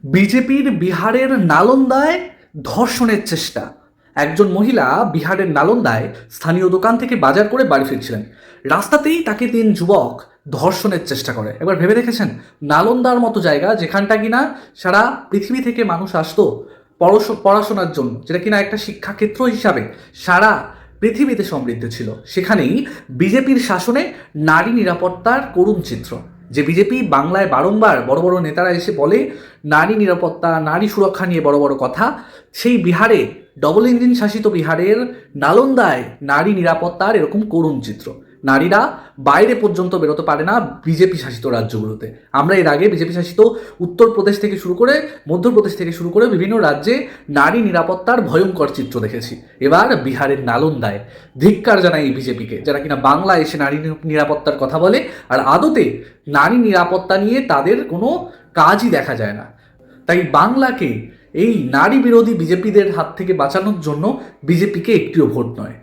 বিজেপির বিহারের নালন্দায় ধর্ষণের চেষ্টা। একজন মহিলা বিহারের নালন্দায় স্থানীয় দোকান থেকে বাজার করে বাড়ি ফিরছিলেন। রাস্তাতেই তাকে 3 যুবক ধর্ষণের চেষ্টা করে। একবার ভেবে দেখেছেন, নালন্দার মতো জায়গা যেখানটা কিনা সারা পৃথিবী থেকে মানুষ আসতো পড়াশোনার জন্য, যেটা কিনা একটা শিক্ষাক্ষেত্র হিসাবে সারা পৃথিবীতে সমৃদ্ধ ছিল, সেখানেই বিজেপির শাসনে নারী নিরাপত্তার করুণ চিত্র। যে বিজেপি বাংলায় বারংবার বড় বড় নেতারা এসে বলে নারী নিরাপত্তা, নারী সুরক্ষা নিয়ে বড় বড় কথা, সেই বিহারে, ডবল ইঞ্জিন শাসিত বিহারের নালন্দায় নারী নিরাপত্তার এরকম করুণ চিত্র। নারীরা বাইরে পর্যন্ত বেরোতে পারে না বিজেপি শাসিত রাজ্যগুলোতে। আমরা এর আগে বিজেপি শাসিত উত্তরপ্রদেশ থেকে শুরু করে, মধ্যপ্রদেশ থেকে শুরু করে বিভিন্ন রাজ্যে নারী নিরাপত্তার ভয়ঙ্কর চিত্র দেখেছি। এবার বিহারের নালন্দায় ধিক্কার জানাই এই বিজেপিকে, যারা কিনা বাংলায় এসে নারী নিরাপত্তার কথা বলে আর আদতে নারী নিরাপত্তা নিয়ে তাদের কোনো কাজই দেখা যায় না। তাই বাংলাকে এই নারী বিরোধী বিজেপিদের হাত থেকে বাঁচানোর জন্য বিজেপিকে একটিও ভোট নয়।